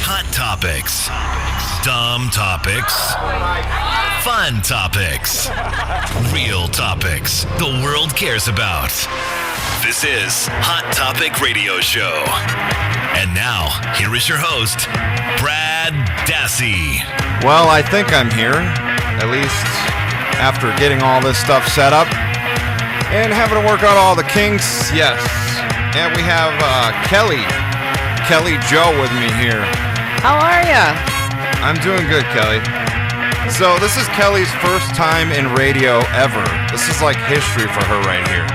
Hot topics. Dumb topics. Fun topics. Real topics the world cares about. This is Hot Topic Radio Show. And now, here is your host, Brad Dassey. Well, I think I'm here, at least after getting all this stuff set up and having to work out all the kinks. Yes. And we have Kelly Joe with me here. How are ya? I'm doing good, Kelly. So this is Kelly's first time in radio ever. This is like history for her right here.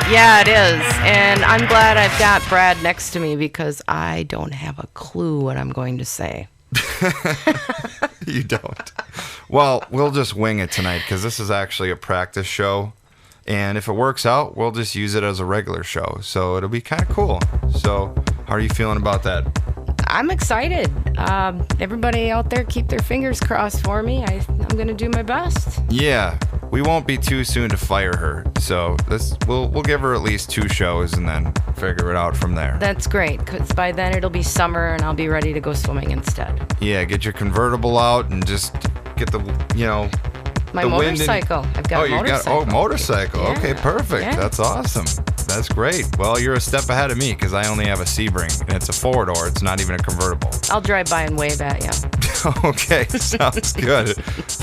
Yeah, it is. And I'm glad I've got Brad next to me because I don't have a clue what I'm going to say. You don't. Well, we'll just wing it tonight because this is actually a practice show. And if it works out, we'll just use it as a regular show. So it'll be kind of cool. So how are you feeling about that? I'm excited. Everybody out there, keep their fingers crossed for me. I'm going to do my best. Yeah, we won't be too soon to fire her. So we'll give her at least 2 shows and then figure it out from there. That's great, because by then it'll be summer and I'll be ready to go swimming instead. Yeah, get your convertible out and just get the, My motorcycle. I've got a motorcycle. Motorcycle. Yeah. Okay, perfect. Yeah. That's awesome. That's great. Well, you're a step ahead of me because I only have a Sebring, and it's a 4-door. It's not even a convertible. I'll drive by and wave at you. Okay, sounds good.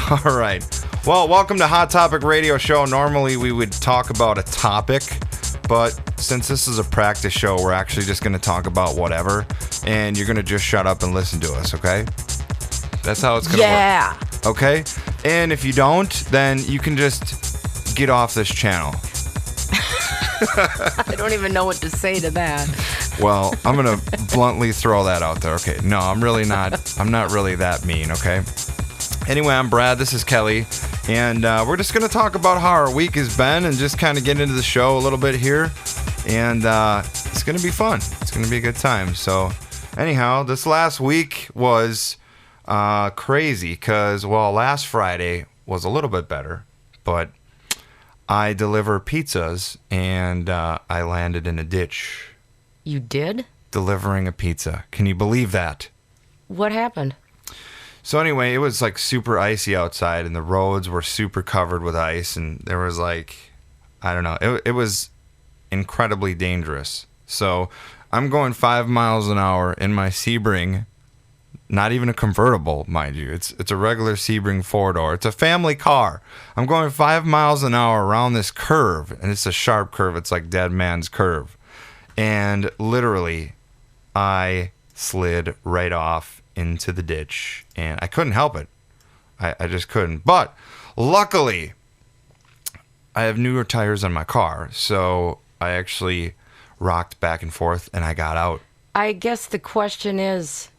All right. Well, welcome to Hot Topic Radio Show. Normally, we would talk about a topic, but since this is a practice show, we're actually just going to talk about whatever, and you're going to just shut up and listen to us, okay? That's how it's going to work. Okay? And if you don't, then you can just get off this channel. I don't even know what to say to that. Well, I'm going to bluntly throw that out there. Okay. No, I'm not really that mean, okay? Anyway, I'm Brad. This is Kelly. And we're just going to talk about how our week has been and just kind of get into the show a little bit here. And it's going to be fun. It's going to be a good time. So anyhow, this last week was crazy because, well, last Friday was a little bit better, but I deliver pizzas and I landed in a ditch. You did? Delivering a pizza. Can you believe that? What happened? So anyway, it was like super icy outside and the roads were super covered with ice and there was like, I don't know, it was incredibly dangerous. So I'm going 5 miles an hour in my Sebring. Not even a convertible, mind you. It's a regular Sebring 4-door. It's a family car. I'm going 5 miles an hour around this curve, and it's a sharp curve. It's like Dead Man's Curve. And literally, I slid right off into the ditch, and I couldn't help it. I just couldn't. But luckily, I have newer tires on my car, so I actually rocked back and forth, and I got out. I guess the question is,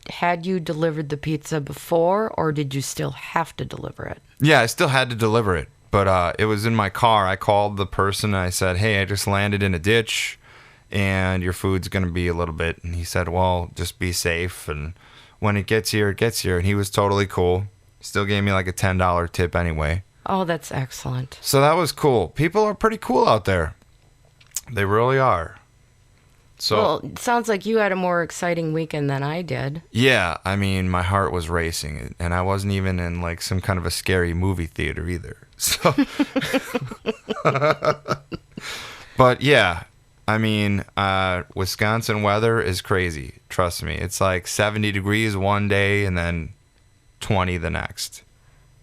had you delivered the pizza before, or did you still have to deliver it? Yeah, I still had to deliver it, but it was in my car. I called the person, and I said, hey, I just landed in a ditch, and your food's going to be a little bit. And he said, well, just be safe, and when it gets here, it gets here. And he was totally cool. Still gave me like a $10 tip anyway. Oh, that's excellent. So that was cool. People are pretty cool out there. They really are. So, well, it sounds like you had a more exciting weekend than I did. Yeah, I mean, my heart was racing, and I wasn't even in like some kind of a scary movie theater either. So, but yeah, I mean, Wisconsin weather is crazy. Trust me, it's like 70 degrees one day and then 20 the next.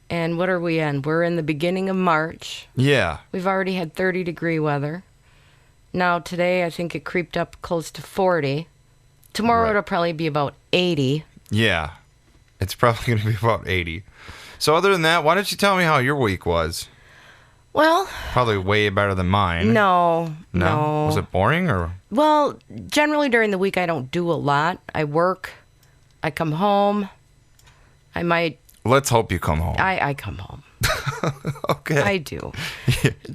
And what are we in? We're in the beginning of March. Yeah. We've already had 30-degree weather. Now, today, I think it creeped up close to 40. Tomorrow, Right. It'll probably be about 80. Yeah, it's probably going to be about 80. So other than that, why don't you tell me how your week was? Well, Probably way better than mine. no. Was it boring or? Well, generally during the week, I don't do a lot. I work. I come home. I might... Let's hope you come home. I come home. Okay. I do.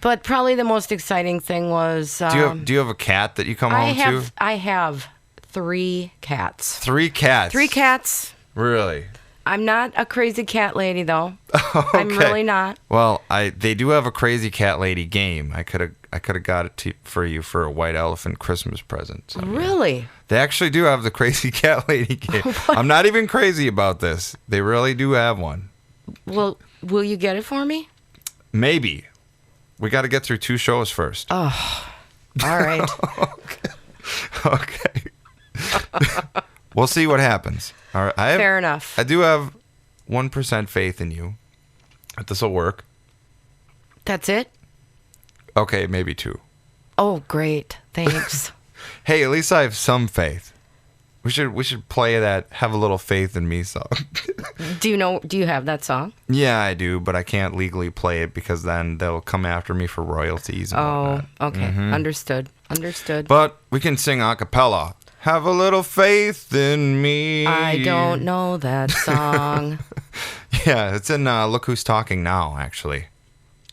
But probably the most exciting thing was... Do you have a cat that you come home to? I have 3 cats. 3 cats? 3 cats. Really? I'm not a crazy cat lady, though. Okay. I'm really not. Well, they do have a crazy cat lady game. I could have got it for you for a white elephant Christmas present. So, yeah. Really? They actually do have the Crazy Cat Lady game. I'm not even crazy about this. They really do have one. Well, will you get it for me? Maybe. We got to get through 2 shows first. Oh, all right. Okay. We'll see what happens. All right. Fair enough. I do have 1% faith in you that this will work. That's it? Okay, maybe 2. Oh, great. Thanks. Hey, at least I have some faith. We should play that "Have a Little Faith in Me" song. Do you have that song? Yeah, I do, but I can't legally play it because then they'll come after me for royalties and whatnot. Okay. Understood. But we can sing a cappella. Have a little faith in me. I don't know that song. Yeah, it's in Look Who's Talking Now, actually.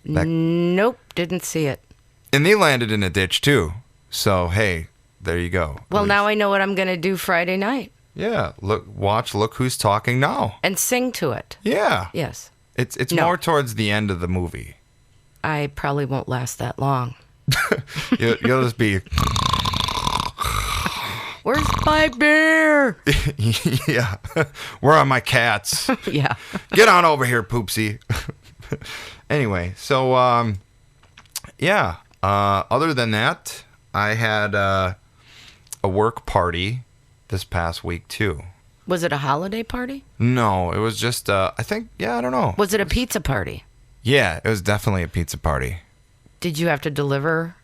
Nope, didn't see it. And they landed in a ditch, too. So, hey, there you go. Well, now I know what I'm going to do Friday night. Yeah, Look Who's Talking Now. And sing to it. Yeah. Yes. It's more towards the end of the movie. I probably won't last that long. You'll just be... Where's my beer? Yeah. Where are my cats? Yeah. Get on over here, Poopsie. Anyway, so, yeah. Other than that, I had a work party this past week, too. Was it a holiday party? No, it was just, I don't know. Was it a pizza party? Yeah, it was definitely a pizza party. Did you have to deliver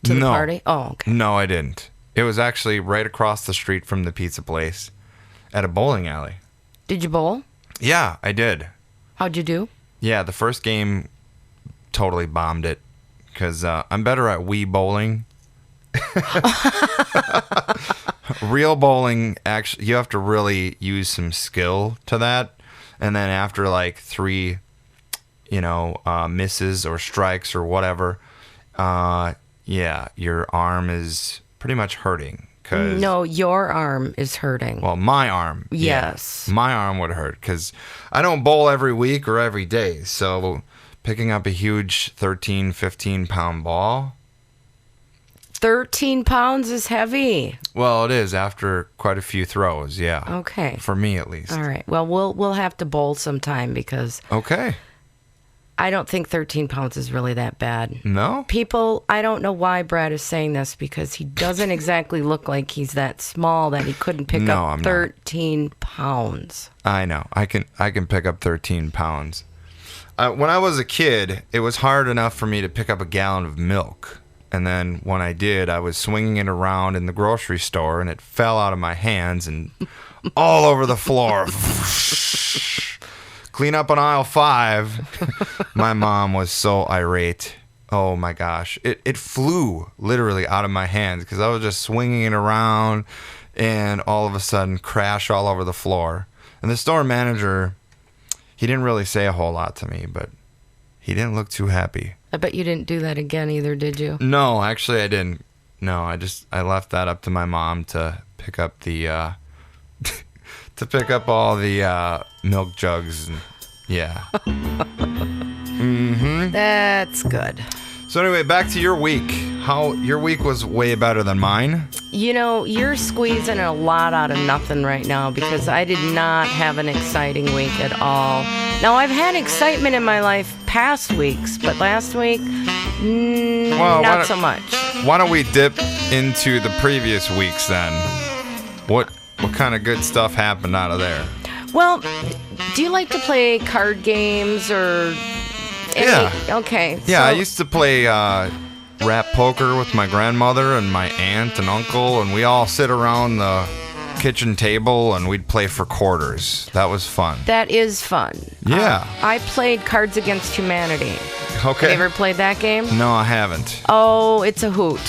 to the party? Oh, okay. No, I didn't. It was actually right across the street from the pizza place at a bowling alley. Did you bowl? Yeah, I did. How'd you do? Yeah, the first game totally bombed it because I'm better at Wii bowling. Real bowling, actually, you have to really use some skill to that. And then after like 3, misses or strikes or whatever, yeah, your arm is pretty much hurting. No, your arm is hurting. Well, my arm. Yes. Yeah, my arm would hurt because I don't bowl every week or every day. So picking up a huge 13, 15-pound ball. 13 pounds is heavy. Well, it is after quite a few throws, yeah. Okay. For me, at least. All right. Well, we'll have to bowl sometime because Okay. I don't think 13 pounds is really that bad. No? People, I don't know why Brad is saying this because he doesn't exactly look like he's that small that he couldn't pick No, up I'm 13 pounds. I know. I can pick up 13 pounds. When I was a kid, it was hard enough for me to pick up a gallon of milk. And then when I did, I was swinging it around in the grocery store, and it fell out of my hands and all over the floor. Clean up on aisle 5. My mom was so irate. Oh, my gosh. It flew literally out of my hands because I was just swinging it around and all of a sudden crash all over the floor. And the store manager, he didn't really say a whole lot to me, but he didn't look too happy. I bet you didn't do that again either, did you? No, actually I didn't. No, I left that up to my mom to pick up the to pick up all the milk jugs and yeah. That's good. So anyway, back to your week. How your week was way better than mine. You know, you're squeezing a lot out of nothing right now because I did not have an exciting week at all. Now, I've had excitement in my life past weeks, but last week, not so much. Why don't we dip into the previous weeks then? What kind of good stuff happened out of there? Well, do you like to play card games or... Yeah. Okay. Yeah, so, I used to play rap poker with my grandmother and my aunt and uncle, and we all sit around the kitchen table and we'd play for quarters. That was fun. That is fun. Yeah. I played Cards Against Humanity. Okay. Have you ever played that game? No, I haven't. Oh, it's a hoot.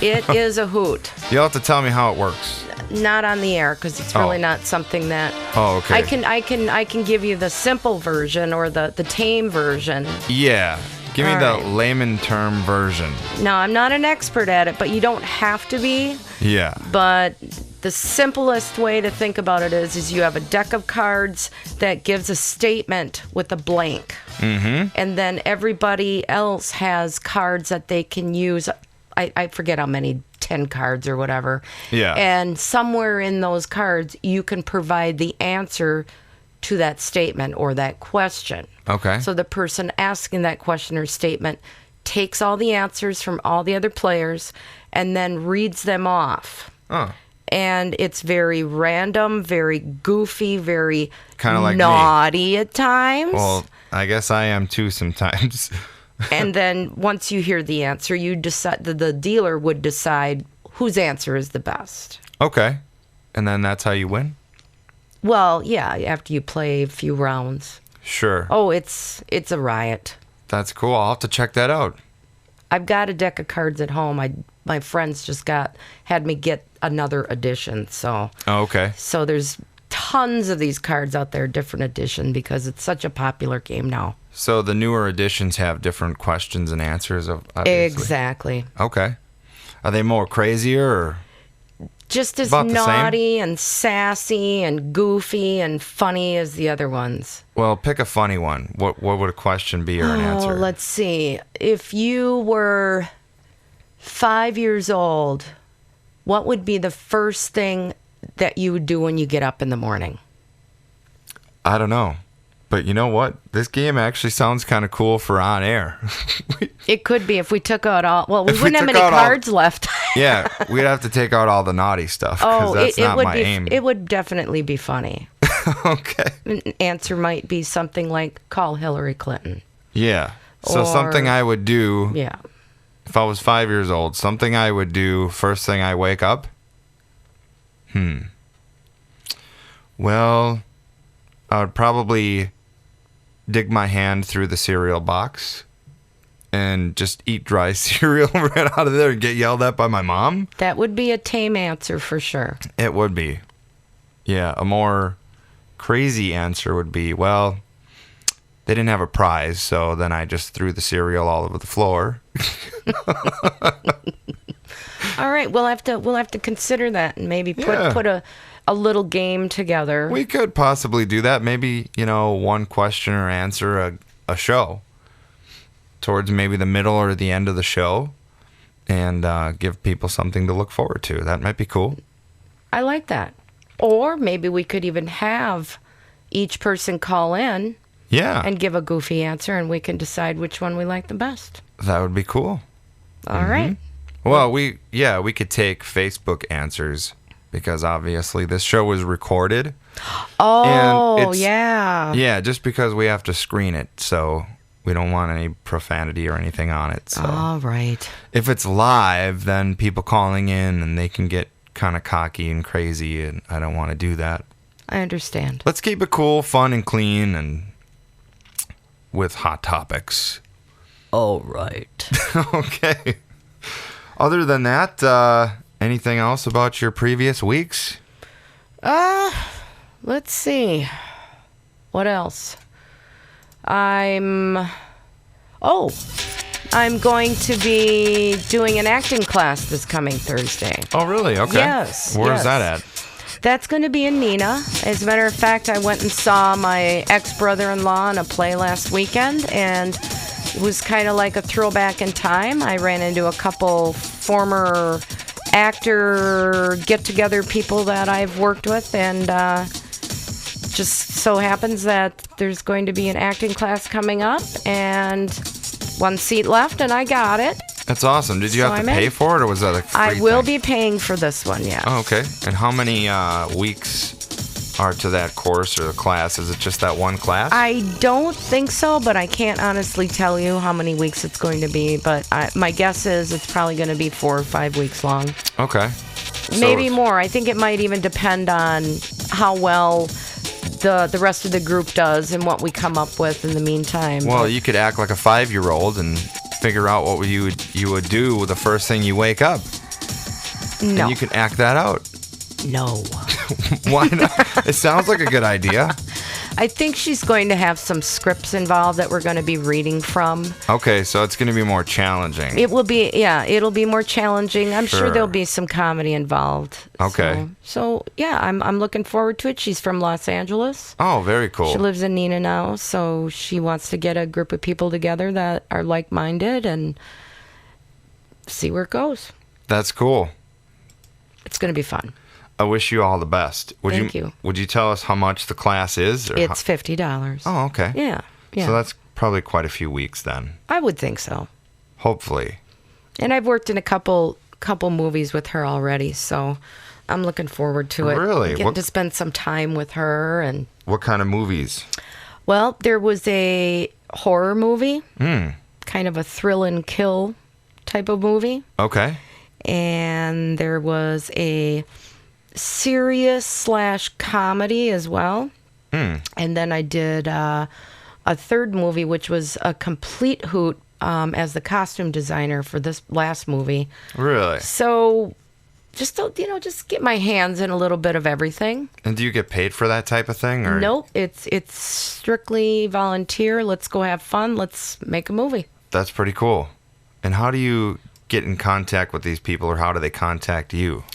It is a hoot. You'll have to tell me how it works. Not on the air because it's really not something that. Oh, okay. I can give you the simple version or the tame version. Yeah. Give me All the right. layman term version. Now, I'm not an expert at it, but you don't have to be. Yeah. But the simplest way to think about it is you have a deck of cards that gives a statement with a blank. Mm-hmm. And then everybody else has cards that they can use. I forget how many, 10 cards or whatever. Yeah. And somewhere in those cards, you can provide the answer to that statement or that question. Okay. So the person asking that question or statement takes all the answers from all the other players and then reads them off. Oh. And it's very random, very goofy, very Kinda like me. naughty at times. Well, I guess I am too sometimes. And then once you hear the answer, you decide the dealer would decide whose answer is the best. Okay. And then that's how you win? Well, yeah, after you play a few rounds. Sure. Oh, it's a riot. That's cool. I'll have to check that out. I've got a deck of cards at home. My friends just had me get another edition. So Oh, okay. so there's tons of these cards out there, different edition, because it's such a popular game now. So the newer editions have different questions and answers, obviously. Exactly. Okay. Are they more crazier or? Just as About the same? naughty and sassy and goofy and funny as the other ones. Well, pick a funny one. What would a question be or an answer? Oh, let's see. If you were 5 years old, what would be the first thing that you would do when you get up in the morning? I don't know. But you know what? This game actually sounds kind of cool for on air. It could be if we took out all. Well, we If we wouldn't have took many out all- cards left. Yeah, we'd have to take out all the naughty stuff because that's not would my be. aim. It would definitely be funny. Okay. An answer might be something like "Call Hillary Clinton." Yeah. So Or- something I would do Yeah. if I was 5 years old, something I would do first thing I wake up. Well, I would probably dig my hand through the cereal box and just eat dry cereal right out of there and get yelled at by my mom. That would be a tame answer for sure. It would be. Yeah, a more crazy answer would be, well, they didn't have a prize, so then I just threw the cereal all over the floor. All right, we'll have to consider that and maybe Yeah. put a little game together. We could possibly do that. Maybe, one question or answer a show towards maybe the middle or the end of the show and give people something to look forward to. That might be cool. I like that. Or maybe we could even have each person call in Yeah, and give a goofy answer, and we can decide which one we like the best. that would be cool. All right. Well, we could take Facebook answers because obviously this show was recorded. Oh, it's- yeah. Yeah, just because we have to screen it, so we don't want any profanity or anything on it. So All right. if it's live, then people calling in and they can get kind of cocky and crazy, and I don't want to do that. I understand. Let's keep it cool, fun, and clean, and with hot topics. All right. Okay. Other than that, anything else about your previous weeks? Let's see. What else? I'm going to be doing an acting class this coming Thursday. Oh, really? Okay. Yes, Where's yes. that at? That's going to be in Neenah. As a matter of fact, I went and saw my ex-brother-in-law in a play last weekend, and it was kind of like a throwback in time. I ran into a couple former actor get-together people that I've worked with, and just so happens that there's going to be an acting class coming up, and one seat left, and I got it. That's awesome. Did you So have to I'm pay in. for it, or was that a free I will thing? be paying for this one, yes. Oh, okay. And how many weeks are to that course or the class? Is it just that one class? I don't think so, but I can't honestly tell you how many weeks it's going to be. But my guess is it's probably going to be 4 or 5 weeks long. Okay. Maybe So- more. I think it might even depend on how well the rest of the group does and what we come up with in the meantime. Well, you could act like a 5-year-old and figure out what you would do the first thing you wake up. no. And you can act that out. No. Why not? It sounds like a good idea. I think she's going to have some scripts involved that we're going to be reading from. Okay, so it's going to be more challenging. It will be, it'll be more challenging. I'm sure Sure. there'll be some comedy involved. Okay. So yeah, I'm looking forward to it. She's from Los Angeles. Oh, very cool. She lives in Neenah now, so she wants to get a group of people together that are like-minded and see where it goes. That's cool. It's going to be fun. I wish you all the best. Thank you. Would you tell us how much the class is? Or It's $50. Oh, okay. Yeah. So that's probably quite a few weeks then. I would think so. Hopefully. And I've worked in a couple movies with her already, so I'm looking forward to it. Really? Getting to spend some time with her. And What kind of movies? well, there was a horror movie, kind of a thrill and kill type of movie. Okay. And there was a serious/comedy as well. And then I did a third movie, which was a complete hoot as the costume designer for this last movie. Really? So just get my hands in a little bit of everything. And do you get paid for that type of thing? Or? Nope, it's strictly volunteer. Let's go have fun. Let's make a movie. That's pretty cool. And how do you get in contact with these people, or how do they contact you?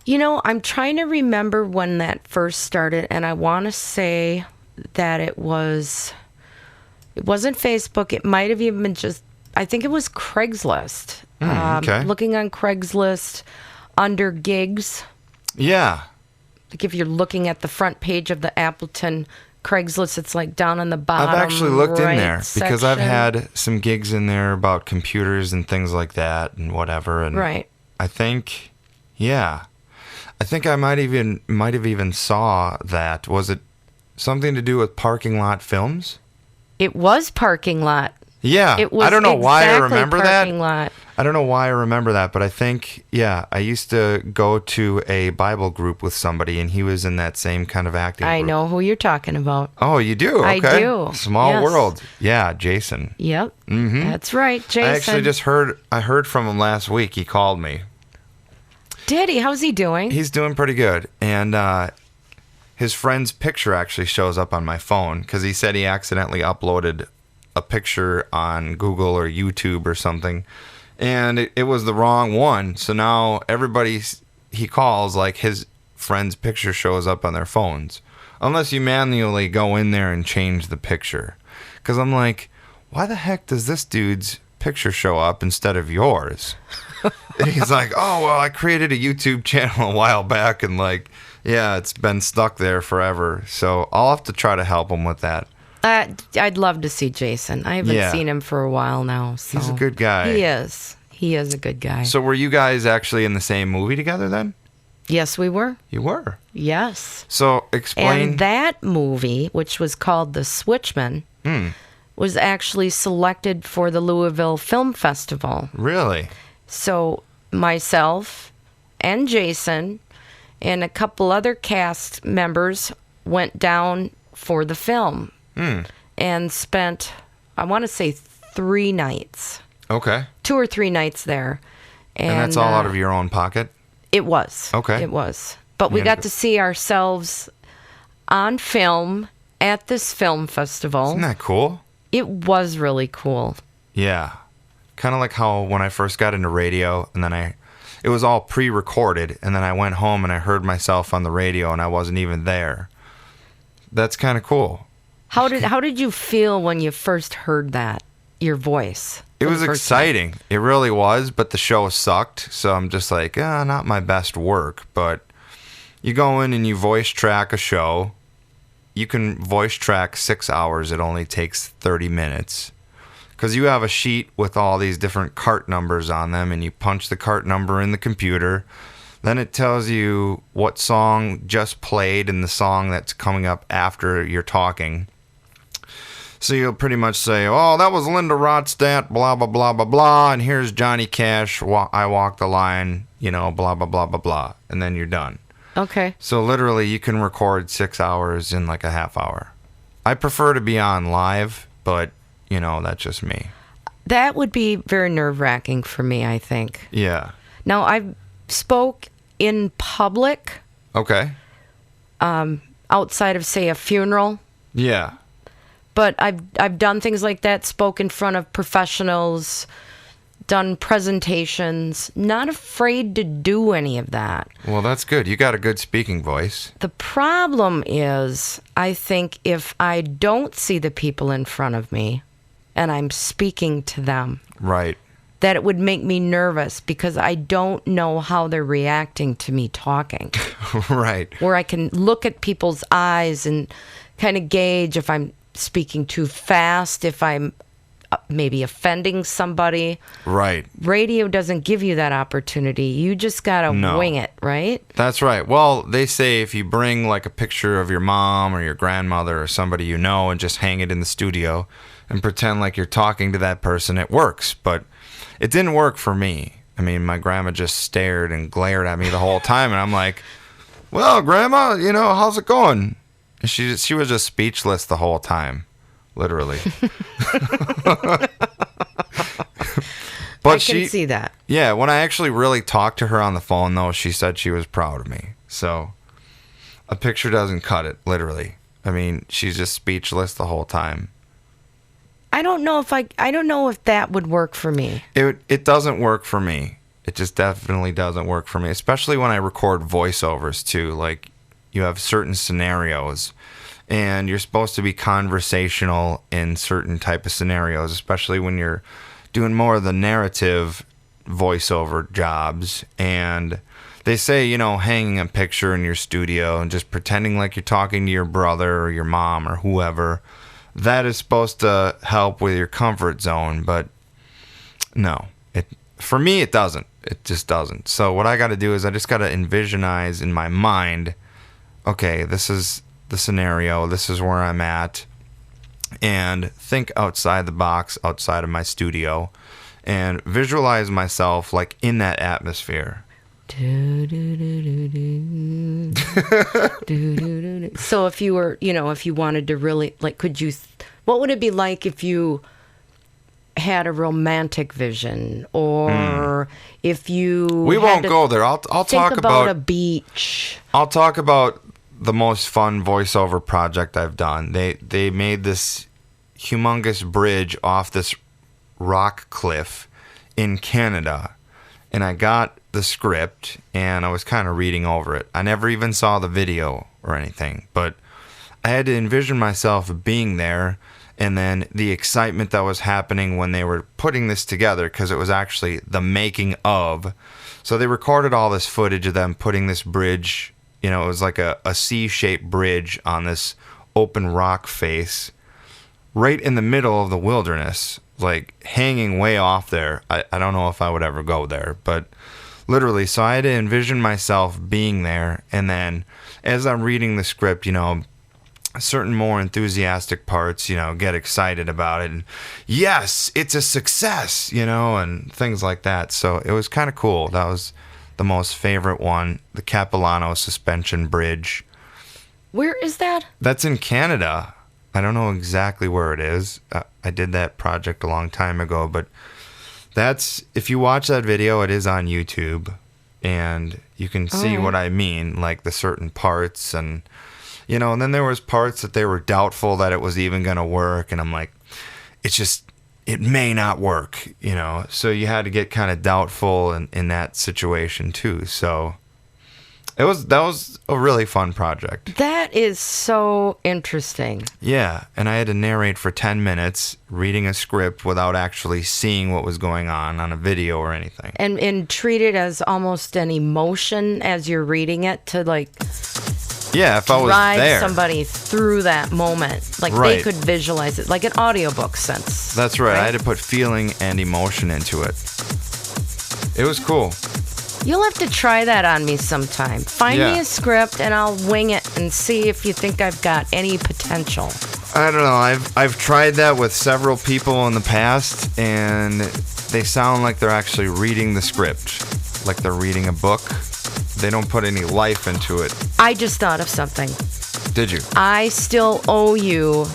I'm trying to remember when that first started, and I want to say that it wasn't Facebook. It might have even been I think it was Craigslist. Okay. Looking on Craigslist under gigs. Yeah. Like if you're looking at the front page of the Appleton Craigslist, it's like down on the bottom. I've actually looked in there because I've section. had some gigs in there about computers and things like that and whatever. And Right. I think, I think I might have even saw that. Was it something to do with parking lot films? It was parking lot. Yeah. It was I don't know why I exactly remember parking that. lot. I don't know why I remember that, but I think, I used to go to a Bible group with somebody, and he was in that same kind of acting I group. know who you're talking about. Oh, you do? I Okay. do. Small Yes. world. Yeah, Jason. Yep. Mm-hmm. That's right, Jason. I actually just heard from him last week. He called me. Did he? How's he doing? He's doing pretty good. And his friend's picture actually shows up on my phone because he said he accidentally uploaded a picture on Google or YouTube or something. And it was the wrong one. So now everybody he calls, like his friend's picture shows up on their phones. Unless you manually go in there and change the picture. Because I'm like, why the heck does this dude's picture show up instead of yours? And he's like, oh, well, I created a YouTube channel a while back. And it's been stuck there forever. So I'll have to try to help him with that. I'd love to see Jason. I haven't seen him for a while now. So. He's a good guy. He is. He is a good guy. So were you guys actually in the same movie together then? Yes, we were. You were. Yes. So explain. And that movie, which was called The Switchman, was actually selected for the Louisville Film Festival. Really? So myself and Jason and a couple other cast members went down for the film and spent, I want to say, 3 nights. Okay. 2 or 3 nights there. And that's all out of your own pocket? It was. Okay. It was. But we got to see ourselves on film at this film festival. Isn't that cool? It was really cool. Yeah. Kind of like how when I first got into radio and then it was all pre-recorded and then I went home and I heard myself on the radio and I wasn't even there. That's kind of cool. How did you feel when you first heard that? Your voice? It was exciting. It really was, but the show sucked. So I'm just like, not my best work. But you go in and you voice track a show. You can voice track 6 hours. It only takes 30 minutes. Because you have a sheet with all these different cart numbers on them, and you punch the cart number in the computer. Then it tells you what song just played and the song that's coming up after you're talking. So you'll pretty much say, oh, that was Linda Ronstadt, blah, blah, blah, blah, blah, and here's Johnny Cash, I Walk the Line, blah, blah, blah, blah, blah, and then you're done. Okay. So literally you can record 6 hours in like a half hour. I prefer to be on live, but, that's just me. That would be very nerve-wracking for me, I think. Yeah. Now, I spoke in public. Okay. Outside of, say, a funeral. Yeah. But I've done things like that, spoke in front of professionals, done presentations, not afraid to do any of that. Well, that's good. You got a good speaking voice. The problem is, I think if I don't see the people in front of me and I'm speaking to them, right, that it would make me nervous because I don't know how they're reacting to me talking. Right. Where I can look at people's eyes and kind of gauge if I'm speaking too fast, if I'm maybe offending somebody. Right. Radio doesn't give you that opportunity. You just got to wing it, right? That's right. Well, they say if you bring like a picture of your mom or your grandmother or somebody you know and just hang it in the studio and pretend like you're talking to that person, it works. But it didn't work for me. I mean, my grandma just stared and glared at me the whole time, and I'm like, well, Grandma, how's it going? And she was just speechless the whole time, literally. But I can see that. Yeah, when I actually really talked to her on the phone, though, she said she was proud of me. So a picture doesn't cut it, literally. I mean, she's just speechless the whole time. I don't know if that would work for me. It doesn't work for me. It just definitely doesn't work for me, especially when I record voiceovers too. Like, you have certain scenarios and you're supposed to be conversational in certain type of scenarios, especially when you're doing more of the narrative voiceover jobs. And they say, hanging a picture in your studio and just pretending like you're talking to your brother or your mom or whoever, that is supposed to help with your comfort zone. But no, for me, it doesn't. It just doesn't. So what I got to do is I just got to envisionize in my mind, okay, this is the scenario, this is where I'm at, and think outside the box, outside of my studio, and visualize myself like in that atmosphere. So if you were, if you wanted to really, like, what would it be like if you had a romantic vision, or if you we won't go there. I'll talk about a beach. I'll talk about the most fun voiceover project I've done. They made this humongous bridge off this rock cliff in Canada, and I got the script and I was kind of reading over it. I never even saw the video or anything, but I had to envision myself being there, and then the excitement that was happening when they were putting this together, because it was actually the making of. So they recorded all this footage of them putting this bridge, it was like a C-shaped bridge on this open rock face right in the middle of the wilderness, like hanging way off there. I don't know if I would ever go there, but literally, so I had to envision myself being there, and then as I'm reading the script, certain more enthusiastic parts, get excited about it, and yes, it's a success, and things like that. So it was kind of cool. That was the most favorite one, the Capilano Suspension Bridge. Where is that? That's in Canada. I don't know exactly where it is. I did that project a long time ago, but if you watch that video, it is on YouTube, and you can see what I mean, like the certain parts, and and then there was parts that they were doubtful that it was even going to work, and I'm like, it may not work, so you had to get kind of doubtful in that situation too. So that was a really fun project. That is so interesting. Yeah, and I had to narrate for 10 minutes, reading a script without actually seeing what was going on a video or anything. And treat it as almost an emotion as you're reading it, to like... Yeah, if I was drive there. somebody through that moment. Like, right. They could visualize it, like an audiobook sense. That's right. I had to put feeling and emotion into it. It was cool. You'll have to try that on me sometime. Find me a script, and I'll wing it and see if you think I've got any potential. I don't know. I've tried that with several people in the past, and they sound like they're actually reading the script, like they're reading a book. They don't put any life into it. I just thought of something. Did you? I still owe you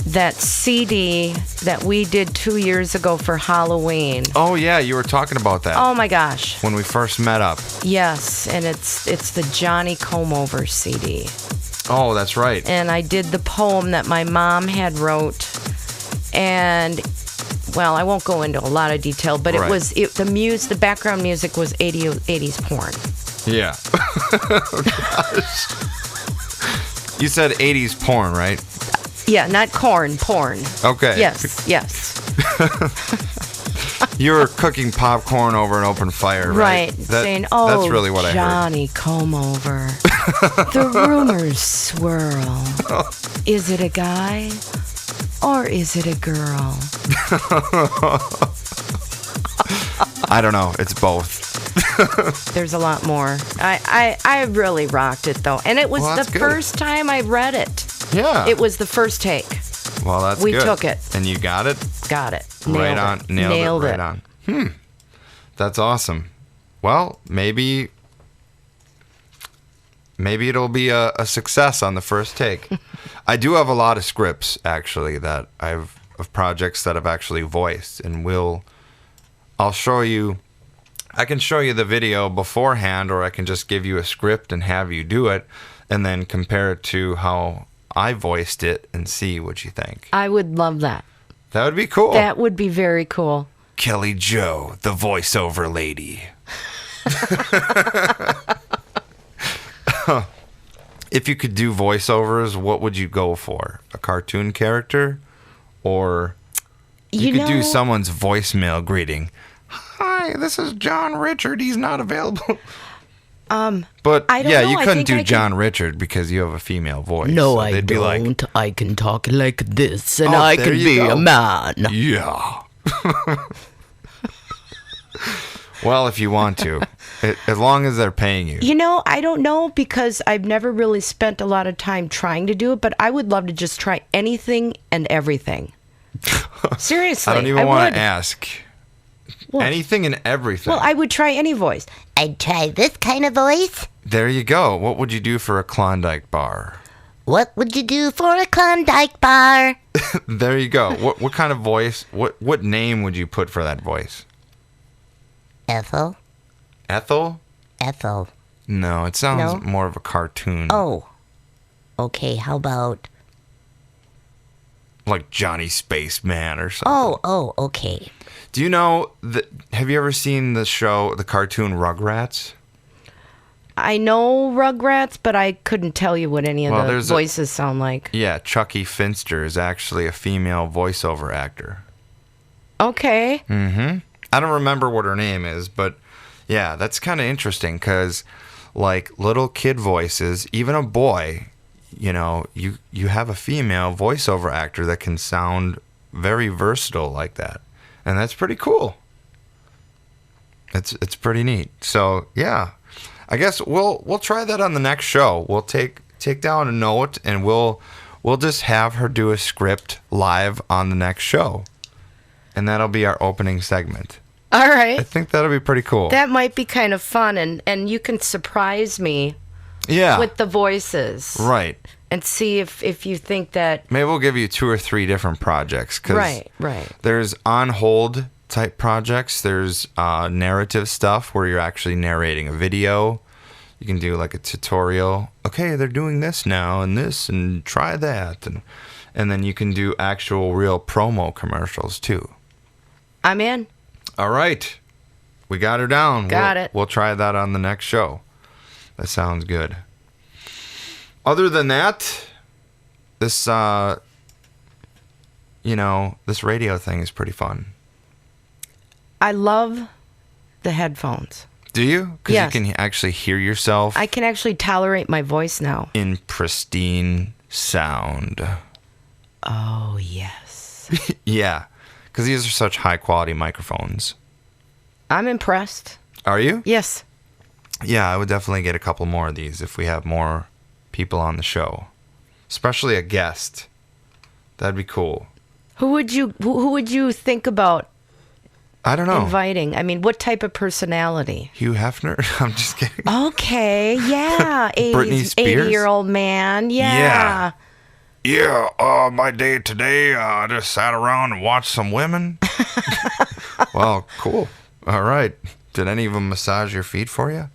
that CD that we did 2 years ago for Halloween. Oh, yeah, you were talking about that. Oh, my gosh. When we first met up. Yes, and it's the Johnny Comeover CD. Oh, that's right. And I did the poem that my mom had wrote, and... Well, I won't go into a lot of detail, but right. The background music was 80s porn. Yeah. Oh, gosh. You said 80s porn, right? Yeah, not corn, porn. Okay. Yes. You were cooking popcorn over an open fire, right? Saying, "Oh, that's really what Johnny, come over." The rumors swirl. Is it a guy or is it a girl? I don't know. It's both. There's a lot more. I really rocked it, though. And it was the first time I read it. Yeah. It was the first take. Well, that's we good. We took it. And you got it? Got it. Nailed it. Right on. That's awesome. Well, maybe it'll be a success on the first take. I do have a lot of scripts, actually, of projects that I've actually voiced. And I'll show you. I can show you the video beforehand, or I can just give you a script and have you do it, and then compare it to how I voiced it and see what you think. I would love that. That would be cool. That would be very cool. Kelly Joe, the voiceover lady. If you could do voiceovers, what would you go for? A cartoon character? Or you could do someone's voicemail greeting. Hi, this is John Richard. He's not available. But I don't yeah, know. you couldn't do John Richard because you have a female voice. No, so I don't. I can talk like this, and Oh, I there can you be go. a man. Yeah. Well, if you want to, as long as they're paying you. I don't know because I've never really spent a lot of time trying to do it, but I would love to just try anything and everything. Seriously. I don't even want to ask. What? Anything and everything. Well, I would try any voice. I'd try this kind of voice. There you go. What would you do for a Klondike bar? What would you do for a Klondike bar? There you go. What kind of voice? What name would you put for that voice? Ethel. Ethel? Ethel. No, it sounds more of a cartoon. Oh. Okay, how about... Like Johnny Spaceman or something. Oh, okay. Do you know have you ever seen the cartoon Rugrats? I know Rugrats, but I couldn't tell you what any of the voices sound like. Yeah, Chucky Finster is actually a female voiceover actor. Okay. Mm-hmm. I don't remember what her name is, but yeah, that's kind of interesting because, like, little kid voices, even a boy, you have a female voiceover actor that can sound very versatile like that. And that's pretty cool. It's pretty neat. So yeah, I guess we'll try that on the next show. We'll take down a note and we'll just have her do a script live on the next show, and that'll be our opening segment. All right. I think that'll be pretty cool. That might be kind of fun, and you can surprise me. Yeah. With the voices. Right. And see if you think that... Maybe we'll give you 2 or 3 different projects. Right. There's on-hold type projects. There's narrative stuff where you're actually narrating a video. You can do like a tutorial. Okay, they're doing this now and this and try that. And then you can do actual real promo commercials too. I'm in. All right. We got her down. Got it. We'll try that on the next show. That sounds good. Other than that, this this radio thing is pretty fun. I love the headphones. Do you? Because yes. You can actually hear yourself. I can actually tolerate my voice now. In pristine sound. Oh, yes. Yeah, because these are such high-quality microphones. I'm impressed. Are you? Yes. Yeah, I would definitely get a couple more of these if we have more people on the show, especially a guest. That'd be cool. Who would you think about? I don't know. Inviting. I mean, what type of personality? Hugh Hefner? I'm just kidding. Okay, yeah. Britney Spears? 80-year-old man. Yeah. Yeah, my day today, I just sat around and watched some women. Well, cool. All right. Did any of them massage your feet for you?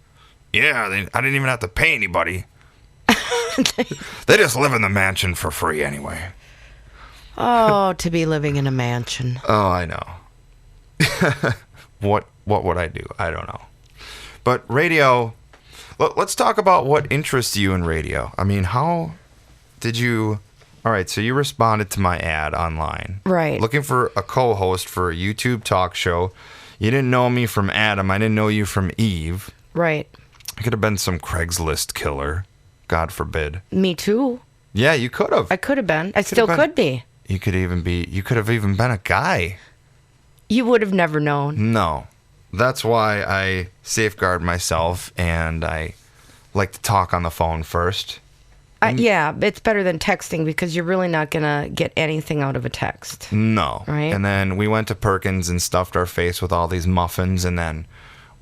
Yeah, I didn't even have to pay anybody. They just live in the mansion for free anyway. Oh, to be living in a mansion. Oh, I know. What would I do? I don't know. But radio, let's talk about what interests you in radio. I mean, how did you All right, so you responded to my ad online. Right. Looking for a co-host for a YouTube talk show. You didn't know me from Adam. I didn't know you from Eve. Right. I could have been some Craigslist killer. God forbid. Me too. Yeah, you could have. I could have been. I still could be. You could have even been a guy. You would have never known. No. That's why I safeguard myself and I like to talk on the phone first. Yeah, it's better than texting because you're really not going to get anything out of a text. No. Right. And then we went to Perkins and stuffed our face with all these muffins, and then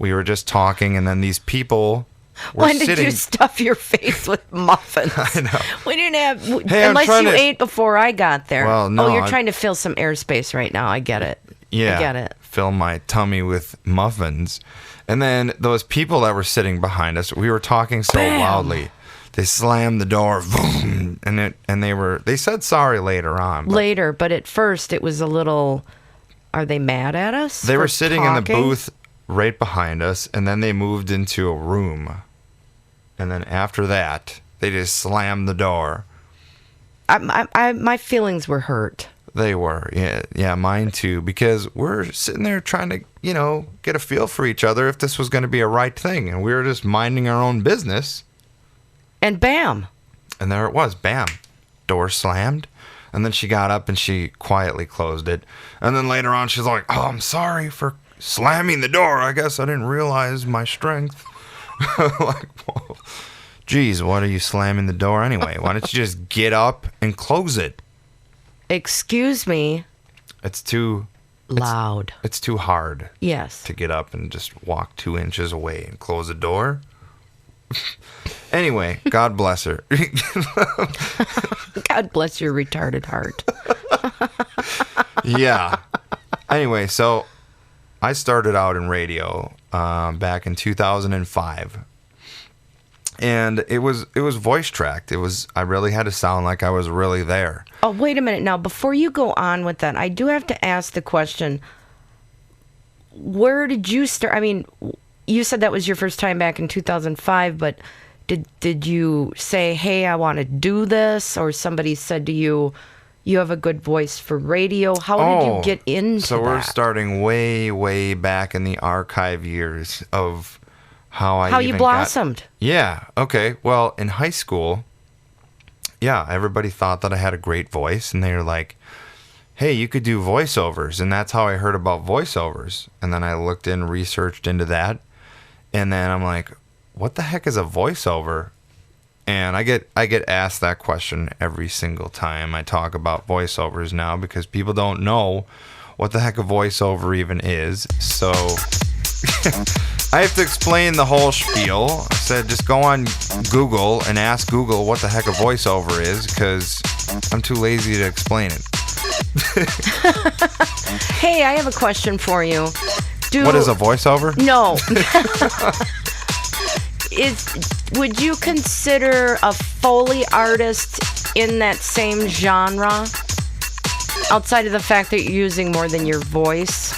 we were just talking, and then these people were When sitting... did you stuff your face with muffins? I know. We didn't have... Hey, unless you to... ate before I got there. Well, no. Oh, you're trying to fill some airspace right now. I get it. Yeah. I get it. Fill my tummy with muffins. And then those people that were sitting behind us, we were talking so Bam. loudly. They slammed the door, boom, and they said sorry later on. But at first it was a little... Are they mad at us? They were sitting in the talking? booth right behind us, and then they moved into a room. And then after that, they just slammed the door. My feelings were hurt. They were, yeah, mine too, because we're sitting there trying to, get a feel for each other if this was going to be a right thing, and we were just minding our own business. And bam. And there it was, bam, door slammed, and then she got up and she quietly closed it, and then later on she's like, "Oh, I'm sorry for slamming the door. I guess I didn't realize my strength." Like, well, geez, what are you slamming the door anyway? Why don't you just get up and close it? Excuse me. It's too Loud. It's too hard. Yes. To get up and just walk 2 inches away and close the door. Anyway, God bless her. God bless your retarded heart. Yeah. Anyway, so I started out in radio back in 2005. And it was voice tracked. I really had to sound like I was really there. Oh, wait a minute. Now, before you go on with that, I do have to ask the question, where did you start? I mean, you said that was your first time back in 2005, but did you say, "Hey, I want to do this," or somebody said to you, "You have a good voice for radio"? How did you get into that? So we're starting way, way back in the archive years of how you blossomed. Yeah. Okay. Well, in high school, yeah, everybody thought that I had a great voice, and they were like, "Hey, you could do voiceovers," and that's how I heard about voiceovers. And then I looked in, researched into that, and then I'm like, "What the heck is a voiceover?" And I get asked that question every single time I talk about voiceovers now, because people don't know what the heck a voiceover even is. So I have to explain the whole spiel. I said, just go on Google and ask Google what the heck a voiceover is, because I'm too lazy to explain it. Hey, I have a question for you. What is a voiceover? No. Would you consider a Foley artist in that same genre? Outside of the fact that you're using more than your voice?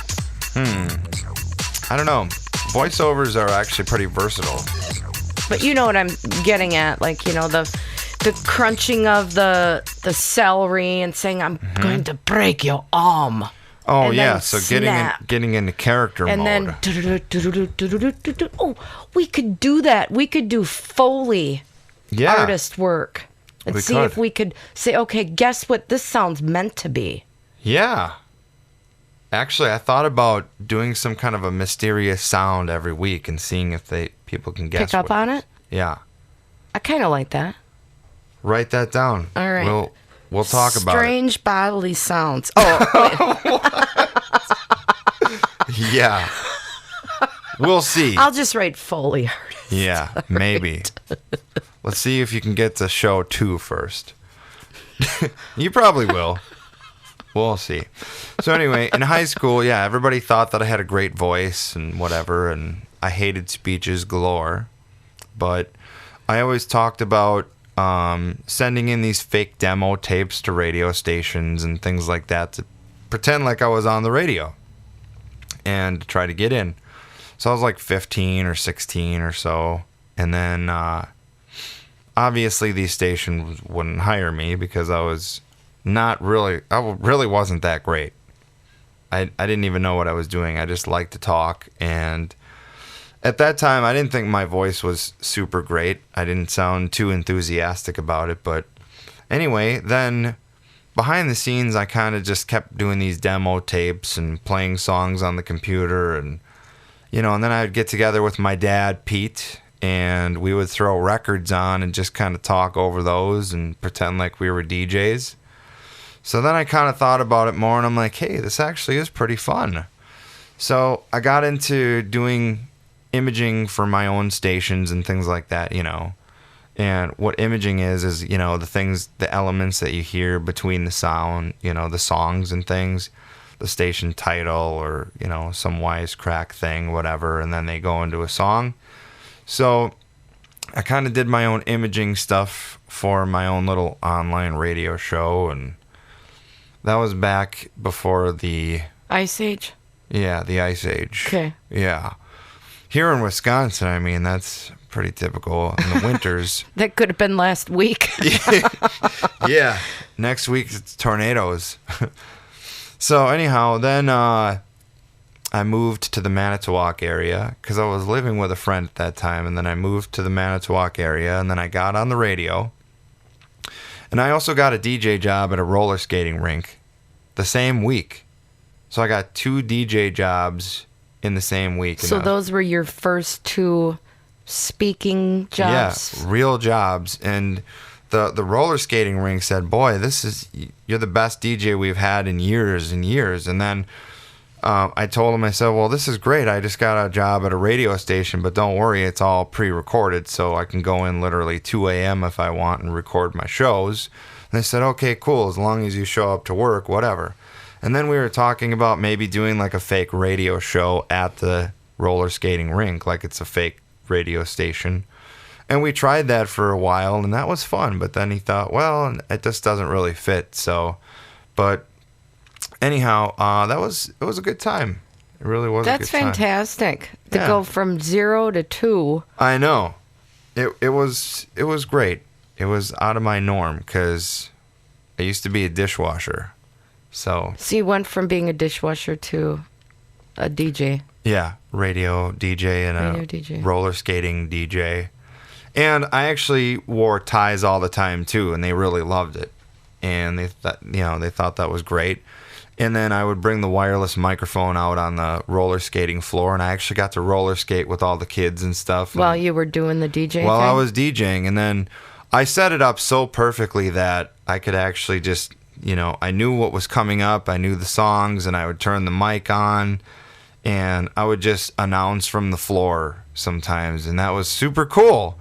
I don't know. Voiceovers are actually pretty versatile. But you know what I'm getting at, like, the crunching of the celery and saying, "I'm going to break your arm." Oh, and yeah, then so snap. getting into character and mode. Then, oh, we could do that. We could do Foley artist work. And see if we could say, okay, guess what this sound's meant to be. Yeah. Actually, I thought about doing some kind of a mysterious sound every week and seeing if people can guess. Pick up on it? Yeah. I kind of like that. Write that down. All right. We'll talk about it. Strange bodily sounds. Oh, yeah. We'll see. I'll just write Foley artist. Yeah, maybe. Let's see if you can get to show 2 first. You probably will. We'll see. So anyway, in high school, yeah, everybody thought that I had a great voice and whatever, and I hated speeches galore. But I always talked about sending in these fake demo tapes to radio stations and things like that to pretend like I was on the radio and to try to get in. So I was like 15 or 16 or so. And then obviously these stations wouldn't hire me because I really wasn't that great. I didn't even know what I was doing. I just liked to talk, and at that time I didn't think my voice was super great. I didn't sound too enthusiastic about it, but anyway, then behind the scenes I kind of just kept doing these demo tapes and playing songs on the computer, and and then I'd get together with my dad, Pete, and we would throw records on and just kind of talk over those and pretend like we were DJs. So then I kind of thought about it more, and I'm like, hey, this actually is pretty fun. So I got into doing imaging for my own stations and things like that, And what imaging is the elements that you hear between the sound, the songs and things, the station title or, some wisecrack thing, whatever, and then they go into a song. So I kind of did my own imaging stuff for my own little online radio show, and that was back before the Ice Age? Yeah, the Ice Age. Okay. Yeah. Here in Wisconsin, I mean, that's pretty typical in the winters. That could have been last week. Yeah. Next week, it's tornadoes. So anyhow, then I moved to the Manitowoc area because I was living with a friend at that time, and then I moved to the Manitowoc area, and then I got on the radio. And I also got a DJ job at a roller skating rink the same week. So I got 2 DJ jobs in the same week. So those were your first 2 speaking jobs? Yeah, real jobs. And the roller skating rink said, boy, you're the best DJ we've had in years and years. And then I told him, I said, well, this is great. I just got a job at a radio station, but don't worry, it's all pre-recorded, so I can go in literally 2 a.m. if I want and record my shows. And they said, okay, cool, as long as you show up to work, whatever. And then we were talking about maybe doing like a fake radio show at the roller skating rink, like it's a fake radio station. And we tried that for a while, and that was fun. But then he thought, well, it just doesn't really fit. But anyhow, it was a good time. It really was. That's a good time. fantastic to Yeah. go from 0 to 2. I know. It was great. It was out of my norm because I used to be a dishwasher. So you went from being a dishwasher to a DJ. yeah, radio DJ and Radio a DJ. roller skating DJ. And I actually wore ties all the time too, and they really loved it. And they thought that was great. And then I would bring the wireless microphone out on the roller skating floor, and I actually got to roller skate with all the kids and stuff. While you were doing the DJ While thing? I was DJing, and then I set it up so perfectly that I could actually just, I knew what was coming up, I knew the songs, and I would turn the mic on, and I would just announce from the floor sometimes, and that was super cool.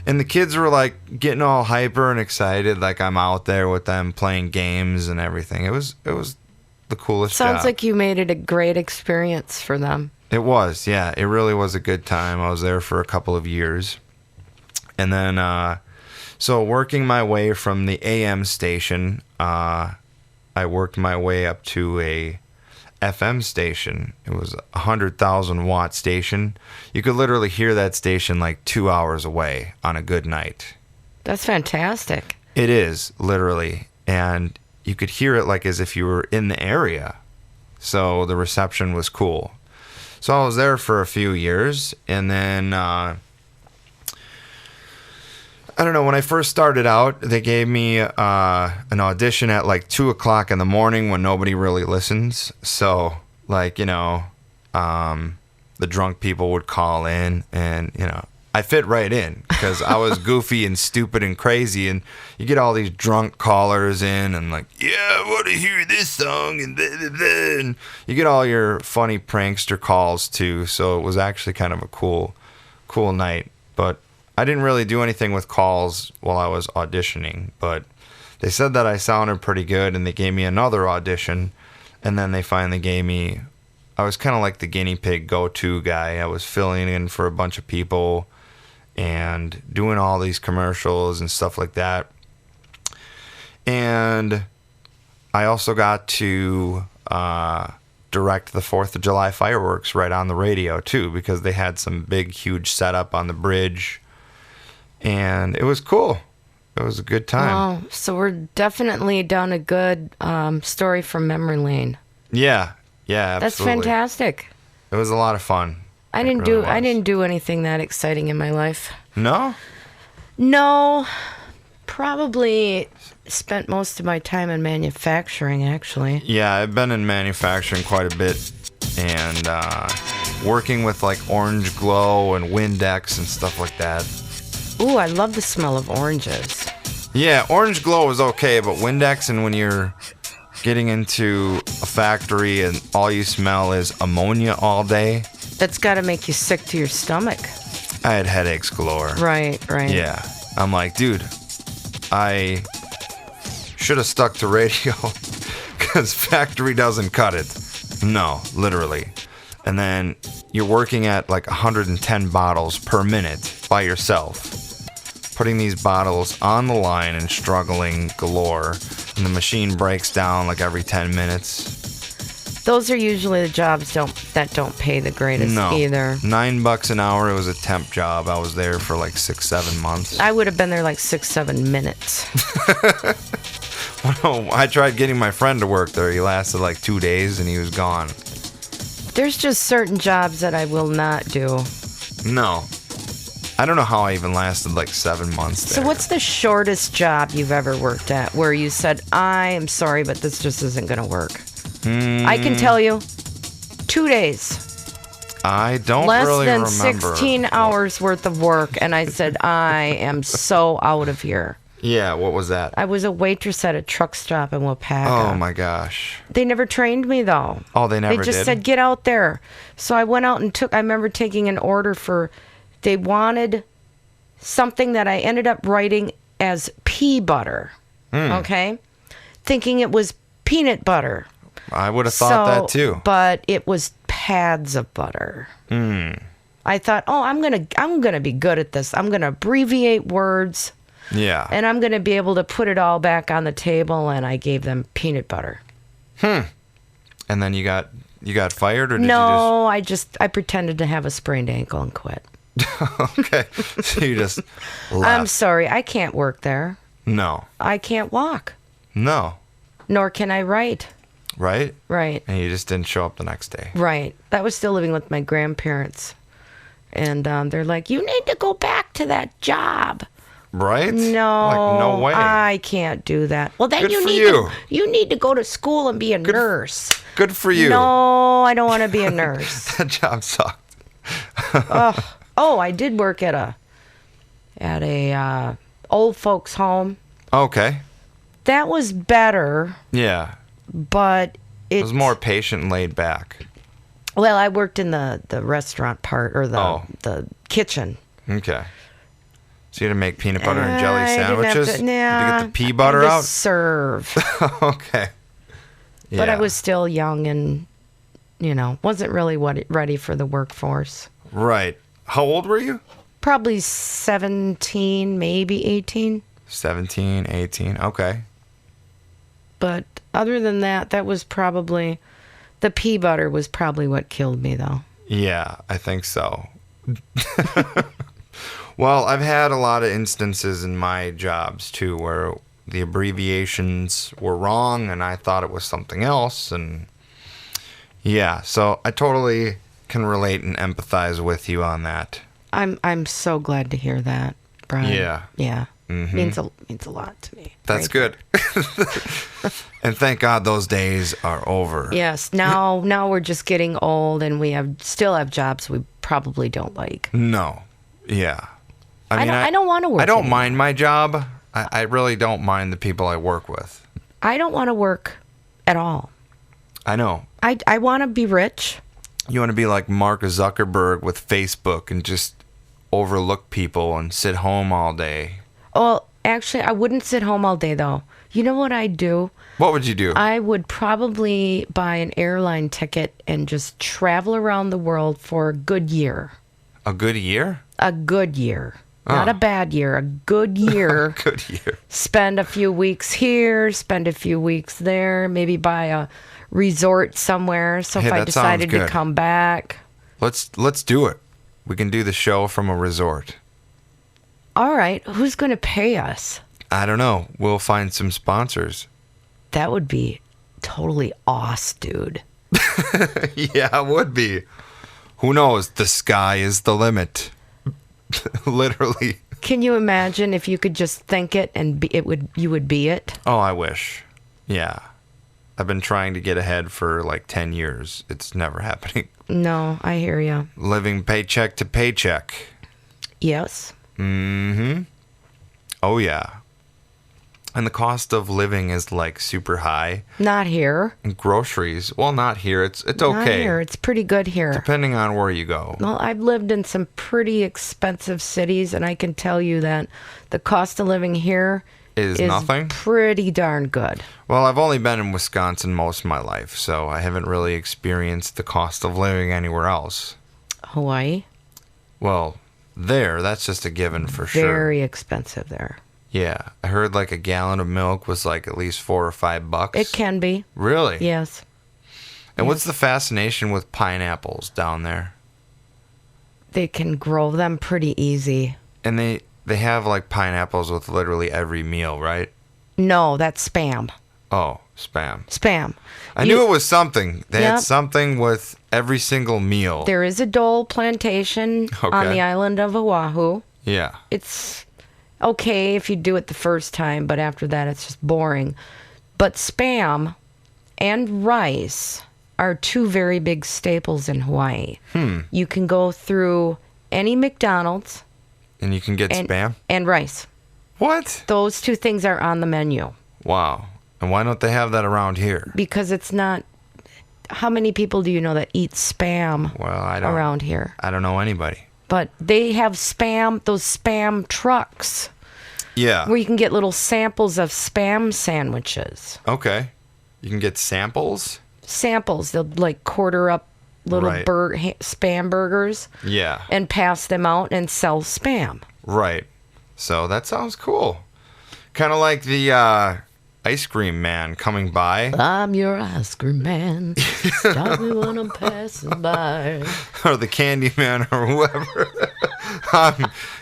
And the kids were like getting all hyper and excited, like I'm out there with them playing games and everything. It was the coolest Sounds job. like you made it a great experience for them. It was, yeah. It really was a good time. I was there for a couple of years. And then, so working my way from the AM station, I worked my way up to a FM station. It was a 100,000 watt station. You could literally hear that station like 2 hours away on a good night. That's fantastic. It is, literally. And you could hear it like as if you were in the area. So the reception was cool. So I was there for a few years, and then I don't know, when I first started out, they gave me an audition at like 2 o'clock in the morning when nobody really listens. So like, the drunk people would call in, and I fit right in because I was goofy and stupid and crazy, and you get all these drunk callers in and like, yeah, I want to hear this song, and blah, blah, blah. And you get all your funny prankster calls too. So it was actually kind of a cool night. But I didn't really do anything with calls while I was auditioning, but they said that I sounded pretty good, and they gave me another audition, and then they finally gave me, I was kind of like the guinea pig go-to guy. I was filling in for a bunch of people and doing all these commercials and stuff like that. And I also got to direct the 4th of July fireworks right on the radio too, because they had some big, huge setup on the bridge and it was cool. It was a good time. Oh, so we're definitely down a good story from memory lane. Yeah, absolutely. That's fantastic. It was a lot of fun. I didn't do anything that exciting in my life. No? No, probably spent most of my time in manufacturing, actually. Yeah, I've been in manufacturing quite a bit, and working with like Orange Glow and Windex and stuff like that. Ooh, I love the smell of oranges. Yeah, Orange Glow is okay, but Windex, and when you're getting into a factory and all you smell is ammonia all day. That's got to make you sick to your stomach. I had headaches galore. Right. Yeah. I'm like, dude, I should have stuck to radio because factory doesn't cut it. No, literally. And then you're working at like 110 bottles per minute by yourself, putting these bottles on the line and struggling galore. And the machine breaks down like every 10 minutes. Those are usually the jobs that don't pay the greatest either. $9 an hour. It was a temp job. I was there for like 6-7 months. I would have been there like 6-7 minutes. Well, I tried getting my friend to work there. He lasted like 2 days and he was gone. There's just certain jobs that I will not do. No. I don't know how I even lasted like 7 months there. So what's the shortest job you've ever worked at where you said, I am sorry, but this just isn't going to work? I can tell you, 2 days. I don't Less really than remember. 16 hours worth of work, and I said, I am so out of here. Yeah, what was that? I was a waitress at a truck stop in Wapaka. Oh my gosh. They never trained me, though. Oh, they never did? They just said, get out there. So I went out and I remember taking an order they wanted something that I ended up writing as pea butter. Okay? Thinking it was peanut butter. I would have thought that too. But it was pads of butter. I thought, I'm gonna be good at this. I'm gonna abbreviate words. Yeah. And I'm gonna be able to put it all back on the table. And I gave them peanut butter. And then you got fired, or did No, I pretended to have a sprained ankle and quit. Okay. So you just left. I'm sorry, I can't work there. No. I can't walk. No. Nor can I write. Right? Right. And you just didn't show up the next day. Right. I was still living with my grandparents. And they're like, you need to go back to that job. Right? No. Like, no way. I can't do that. Well, then Good for you need to go to school and be a nurse. Good for you. No, I don't want to be a nurse. That job sucked. Oh, I did work at a old folks home. Okay. That was better, Yeah. but It was more patient and laid back. Well, I worked in the restaurant part or the kitchen. Okay. So you had to make peanut butter and jelly I didn't have sandwiches? to- Did you nah, get the pea butter I just out? serve. Okay. Yeah. But I was still young and, wasn't really ready for the workforce. Right. How old were you? Probably 17, maybe 18. 17, 18. Okay. But other than that, that was probably... The pea butter was probably what killed me, though. Yeah, I think so. Well, I've had a lot of instances in my jobs, too, where the abbreviations were wrong and I thought it was something else. And yeah, so I totally can relate and empathize with you on that. I'm so glad to hear that, Brian. Yeah. Yeah. Mm-hmm. Means a lot to me. That's Very good. And thank God those days are over. Yes. Now we're just getting old and we still have jobs we probably don't like. No. Yeah. I don't want to work I don't anymore. mind my job. I really don't mind the people I work with. I don't want to work at all. I know. I want to be rich. You want to be like Mark Zuckerberg with Facebook and just overlook people and sit home all day. Well, actually, I wouldn't sit home all day, though. You know what I'd do? What would you do? I would probably buy an airline ticket and just travel around the world for a good year. A good year? A good year. Not a bad year, a good year. Good year. Spend a few weeks here, spend a few weeks there, maybe buy a resort somewhere. So Hey, if I that sounds decided to good. come back. Let's do it. We can do the show from a resort. All right, who's going to pay us? I don't know. We'll find some sponsors. That would be totally awesome, dude. Yeah, it would be. Who knows? The sky is the limit. Literally. Can you imagine if you could just think it and you would be it? Oh, I wish. Yeah. I've been trying to get ahead for like 10 years. It's never happening. No, I hear you. Living paycheck to paycheck. Yes. Mm-hmm. Oh, yeah. And the cost of living is like super high. Not here. And groceries, well, not here. It's okay. Not here. It's pretty good here. Depending on where you go. Well, I've lived in some pretty expensive cities, and I can tell you that the cost of living here is nothing. Pretty darn good. Well, I've only been in Wisconsin most of my life, so I haven't really experienced the cost of living anywhere else. Hawaii? Well, that's just a given for sure. Very expensive there. Yeah, I heard like a gallon of milk was like at least $4 or $5. It can be. Really? Yes. And what's the fascination with pineapples down there? They can grow them pretty easy. And they have like pineapples with literally every meal, right? No, that's Spam. Oh, Spam. Spam. I knew it was something. They Yep. had something with every single meal. There is a Dole plantation on Okay. the island of Oahu. Yeah. It's okay if you do it the first time, but after that it's just boring. But Spam and rice are two very big staples in Hawaii. You can go through any McDonald's And you can get Spam? and rice. What? Those two things are on the menu Wow. And why don't they have that around here? because it's not. How many people do you know that eat Spam Well, I don't. around here? I don't know anybody. But they have Spam, those Spam trucks Yeah. where you can get little samples of Spam sandwiches. Okay. You can get samples? Samples. They'll like quarter up little Right. Spam burgers Yeah. and pass them out and sell Spam. Right. So that sounds cool. Kind of like the ice cream man coming by. I'm your ice cream man. Stop me when I'm passing by. Or the candy man or whoever.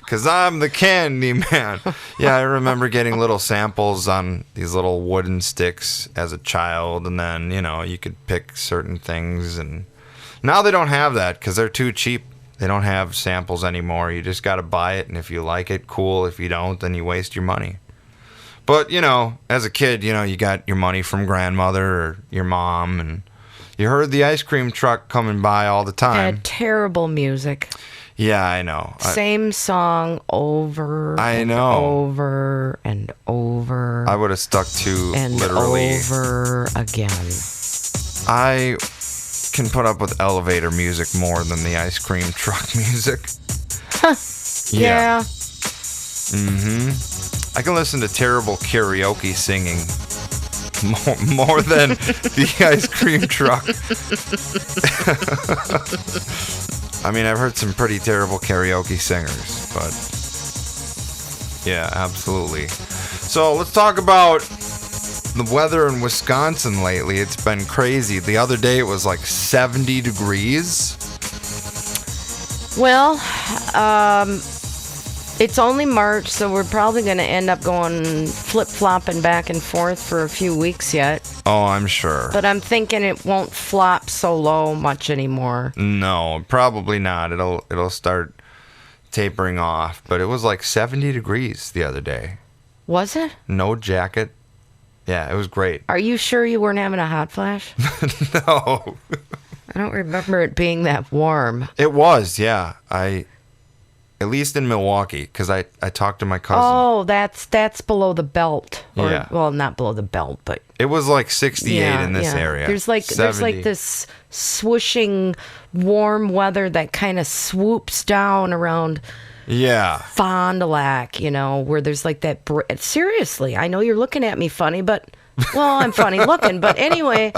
Because I'm the candy man. Yeah, I remember getting little samples on these little wooden sticks as a child. And then, you could pick certain things. And now they don't have that because they're too cheap. They don't have samples anymore. You just got to buy it. And if you like it, cool. If you don't, then you waste your money. But, as a kid, you got your money from grandmother or your mom. And you heard the ice cream truck coming by all the time. That terrible music. Yeah, I know. Same song over I and know. over and over I would have stuck to and literally. over again. I can put up with elevator music more than the ice cream truck music. Yeah. I can listen to terrible karaoke singing more than the ice cream truck. I mean, I've heard some pretty terrible karaoke singers, but yeah, absolutely. So let's talk about the weather in Wisconsin lately. It's been crazy. The other day it was like 70 degrees. Well, it's only March, so we're probably going to end up going flip-flopping back and forth for a few weeks yet. Oh, I'm sure. But I'm thinking it won't flop so low much anymore. No, probably not. It'll start tapering off. But it was like 70 degrees the other day. Was it? No jacket. Yeah, it was great. Are you sure you weren't having a hot flash? No. I don't remember it being that warm. It was, yeah. At least in Milwaukee, because I talked to my cousin. Oh, that's below the belt. Or, Yeah. Well, not below the belt, but It was like 68 in this area. There's like 70. this swooshing warm weather that kind of swoops down around Yeah. Fond du Lac, where there's like that. Seriously, I know you're looking at me funny, but well, I'm funny looking, but anyway,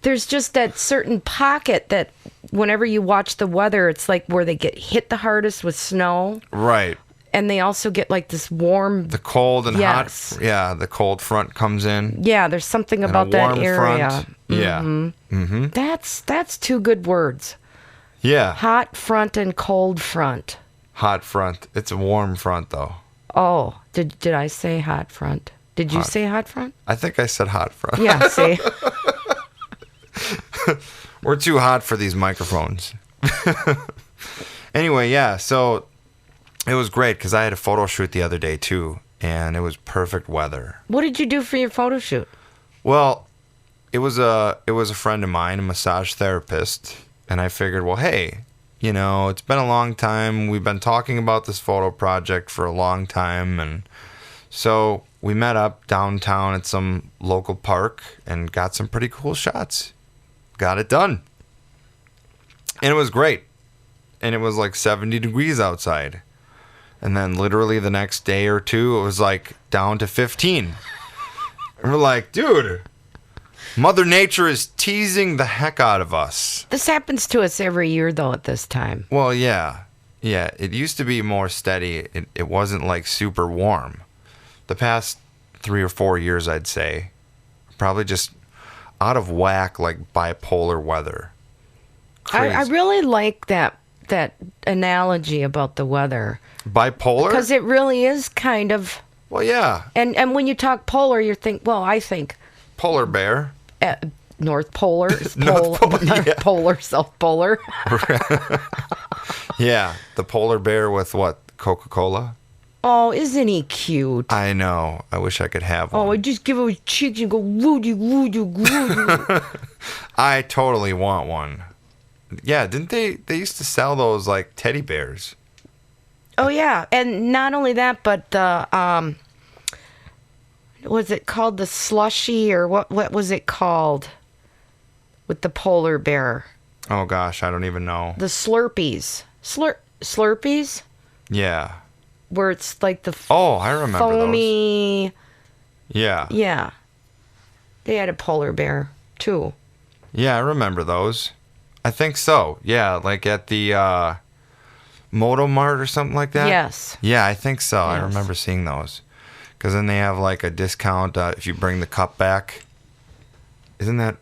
there's just that certain pocket that whenever you watch the weather, it's like where they get hit the hardest with snow. Right. And they also get like this warm. The cold and Yes. hot. Yeah, the cold front comes in. Yeah, there's something and about a that warm area. front. Yeah. Mm-hmm. That's two good words. Yeah. Hot front and cold front. Hot front. It's a warm front, though. Oh, did I say hot front? Did you Hot. say hot front? I think I said hot front. Yeah, see? We're too hot for these microphones. Anyway, yeah, so it was great because I had a photo shoot the other day too, and it was perfect weather. What did you do for your photo shoot? Well, it was a friend of mine, a massage therapist, and I figured, well, hey, you know, it's been a long time. We've been talking about this photo project for a long time, and so we met up downtown at some local park and got some pretty cool shots. Got it done. And it was great. And it was like 70 degrees outside. And then literally the next day or two, it was like down to 15. And we're like, dude, Mother Nature is teasing the heck out of us. This happens to us every year, though, at this time. Well, yeah. Yeah, it used to be more steady. It wasn't like super warm. The past 3 or 4 years, I'd say, probably just out of whack, like bipolar weather. I really like that analogy about the weather. Bipolar? Because it really is kind of... Well, yeah. And when you talk polar, I think Polar bear. North Polar, North Polar, North yeah. Polar, South Polar. Yeah, the polar bear with what? Coca-Cola? Oh, isn't he cute? I know. I wish I could have one. Oh, I just give him his cheeks and go, woody, woody, woody. I totally want one. Yeah, didn't they used to sell those like teddy bears? Oh, yeah. And not only that, but the, was it called the slushy or what was it called with the polar bear? Oh gosh, I don't even know. The Slurpees. Slurpees? Yeah. Where it's like the Oh, I remember foamy. those. Yeah. Yeah. They had a polar bear, too. Yeah, I remember those. I think so. Yeah, like at the Moto Mart or something like that? Yes. Yeah, I think so. I Yes. remember seeing those. Because then they have like a discount if you bring the cup back. Isn't that...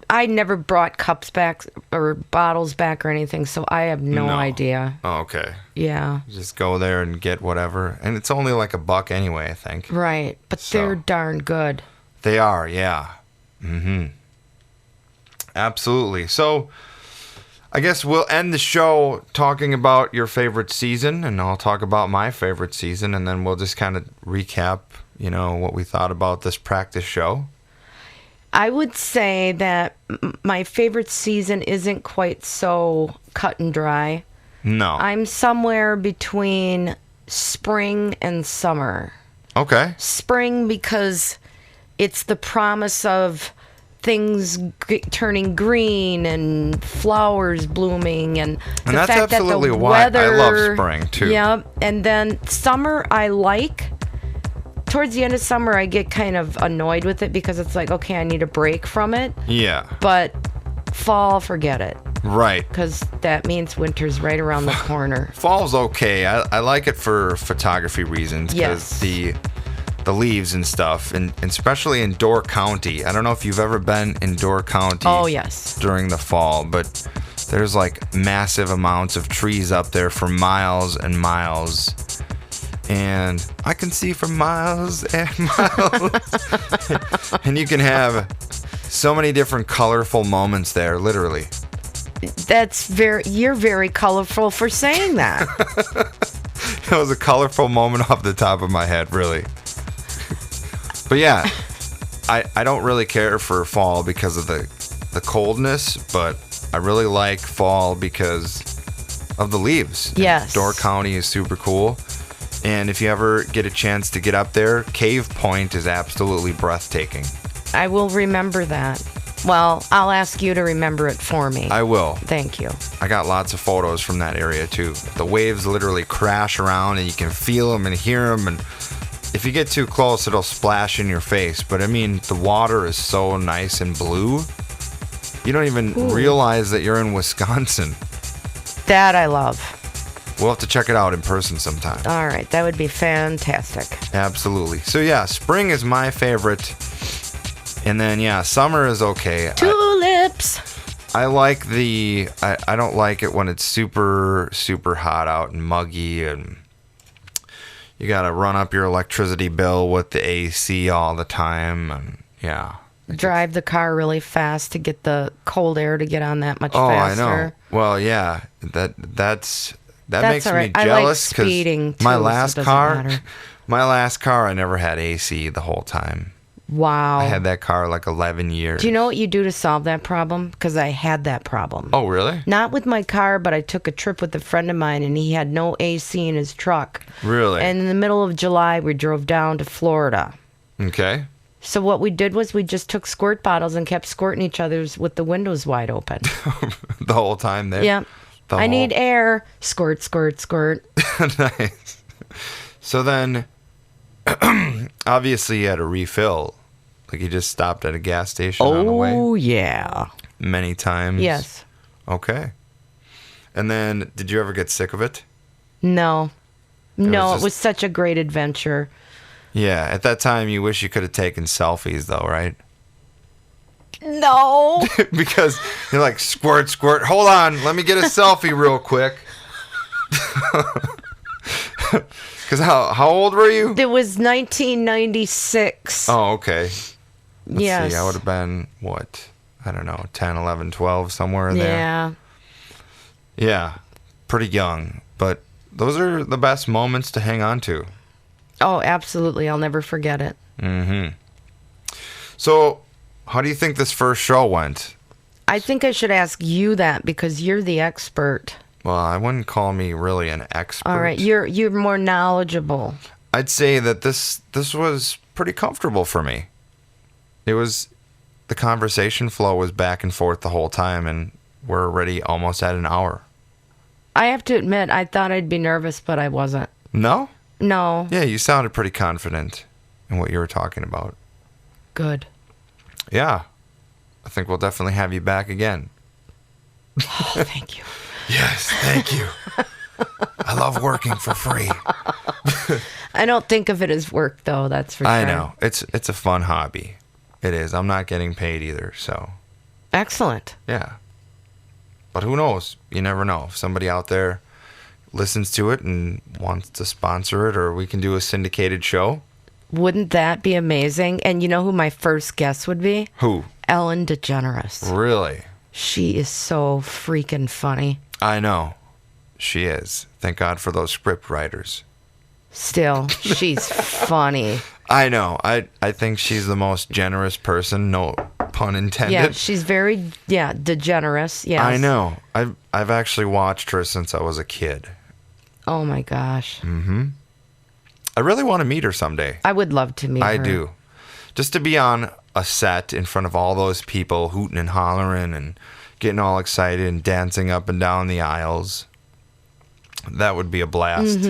I never brought cups back or bottles back or anything, so I have no idea. Oh, okay. Yeah. Just go there and get whatever. And it's only like $1 anyway, I think. Right. But So. they're darn good. They are, yeah. Mm-hmm. Absolutely. So I guess we'll end the show talking about your favorite season, and I'll talk about my favorite season, and then we'll just kind of recap, you know, what we thought about this practice show. I would say that my favorite season isn't quite so cut and dry. No. I'm somewhere between spring and summer. Okay. Spring because it's the promise of things turning green and flowers blooming and the that's fact that the absolutely why I weather, love spring, too. Yep. And then summer I like. Towards the end of summer I get kind of annoyed with it because it's like, okay, I need a break from it. Yeah. But fall, forget it. Right. Because that means winter's right around the corner. Fall's okay. I like it for photography reasons because Yes. the leaves and stuff, and especially in Door County. I don't know if you've ever been in Door County. Oh, yes. During the fall, but there's like massive amounts of trees up there for miles and miles. And I can see for miles and miles. And you can have so many different colorful moments there, literally. You're very colorful for saying that. It was a colorful moment off the top of my head, really. But yeah, I don't really care for fall because of the coldness, but I really like fall because of the leaves. Yes. Door County is super cool. And if you ever get a chance to get up there, Cave Point is absolutely breathtaking. I will remember that. Well, I'll ask you to remember it for me. I will. Thank you. I got lots of photos from that area too. The waves literally crash around and you can feel them and hear them, and if you get too close it'll splash in your face. But I mean, the water is so nice and blue. You don't even realize that you're in Wisconsin. That I love. We'll have to check it out in person sometime. All right, that would be fantastic. Absolutely. So yeah, spring is my favorite. And then yeah, summer is okay. Tulips. I like I don't like it when it's super, super hot out and muggy, and you got to run up your electricity bill with the AC all the time. And yeah. Drive the car really fast to get the cold air to get on that much Oh, faster. I know. Well, yeah, that makes all me right. I like jealous speeding, too, my so it last doesn't car, matter. I never had AC the whole time. Wow. I had that car like 11 years. Do you know what you do to solve that problem? Because I had that problem. Oh, really? Not with my car, but I took a trip with a friend of mine, and he had no AC in his truck. Really? And in the middle of July, we drove down to Florida. Okay. So what we did was we just took squirt bottles and kept squirting each other's with the windows wide open. The whole time there? Yeah. I need air. Squirt, squirt, squirt. Nice. So then, obviously you had a refill. Like you just stopped at a gas station on the way? Oh, yeah. Many times? Yes. Okay. And then, did you ever get sick of it? No. No, just- it was such a great adventure. Yeah, at that time you wish you could have taken selfies though, right? No. Because you're like, squirt, squirt. Hold on, let me get a selfie real quick. Because how old were you? It was 1996. Oh, okay. Let's Yes. see, I would have been, what? I don't know, 10, 11, 12, somewhere in there. Yeah. Yeah, pretty young. But those are the best moments to hang on to. Oh, absolutely. I'll never forget it. Mm-hmm. So, how do you think this first show went? I think I should ask you that because you're the expert. Well, I wouldn't call me really an expert. All right, you're more knowledgeable. I'd say that this was pretty comfortable for me. It was, the conversation flow was back and forth the whole time, and we're already almost at an hour. I have to admit, I thought I'd be nervous, but I wasn't. No? No. Yeah, you sounded pretty confident in what you were talking about. Good. Yeah. I think we'll definitely have you back again. Oh, thank you. Yes, thank you. I love working for free. I don't think of it as work, though. That's for sure. I know. It's a fun hobby. It is. I'm not getting paid either, so. Excellent. Yeah. But who knows? You never know. If somebody out there listens to it and wants to sponsor it, or we can do a syndicated show. Wouldn't that be amazing? And you know who my first guest would be? Who? Ellen DeGeneres. Really? She is so freaking funny. I know. She is. Thank God for those script writers. Still, she's funny. I know. I think she's the most generous person, no pun intended. Yeah, she's very, DeGeneres. Yes. I know. I've actually watched her since I was a kid. Oh my gosh. I really want to meet her someday. I would love to meet her. I do. Just to be on a set in front of all those people hooting and hollering and getting all excited and dancing up and down the aisles. That would be a blast.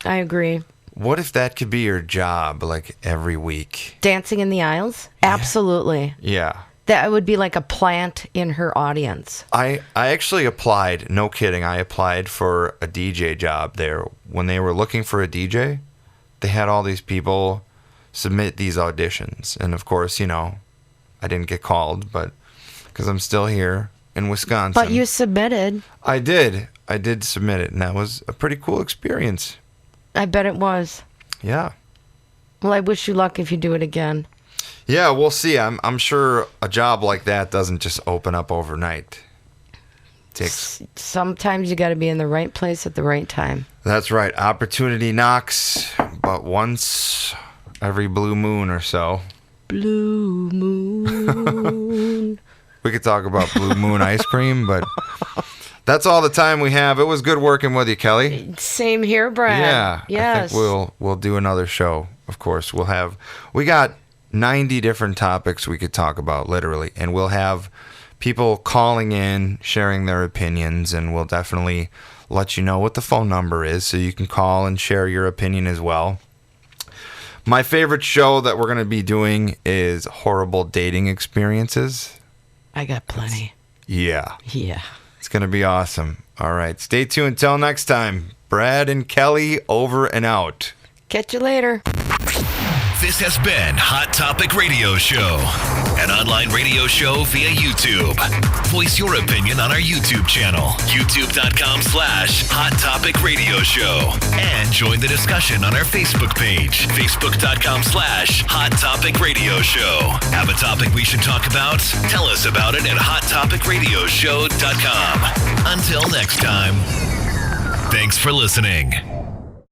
I agree. What if that could be your job, like every week? Dancing in the aisles? Absolutely. Yeah. That would be like a plant in her audience. I actually applied, no kidding, I applied for a DJ job there. When they were looking for a DJ, they had all these people submit these auditions. And of course, you know, I didn't get called, but because I'm still here in Wisconsin. But you submitted. I did submit it, and that was a pretty cool experience. I bet it was. Yeah. Well, I wish you luck if you do it again. Yeah, we'll see. I'm sure a job like that doesn't just open up overnight. Takes. Sometimes you got to be in the right place at the right time. That's right. Opportunity knocks, but once every blue moon or so. Blue moon. We could talk about blue moon ice cream, but that's all the time we have. It was good working with you, Kelly. Same here, Brad. Yeah. Yes. I think we'll do another show. Of course, we got 90 different topics we could talk about, literally, and we'll have people calling in, sharing their opinions, and we'll definitely let you know what the phone number is so you can call and share your opinion as well. My favorite show that we're going to be doing is horrible dating experiences. I got plenty. Yeah. Yeah. It's going to be awesome. All right. Stay tuned until next time. Brad and Kelly over and out. Catch you later. This has been Hot Topic Radio Show, an online radio show via YouTube. Voice your opinion on our YouTube channel, youtube.com/Hot Topic Radio Show. And join the discussion on our Facebook page, facebook.com/Hot Topic Radio Show. Have a topic we should talk about? Tell us about it at hottopicradioshow.com. Until next time, thanks for listening.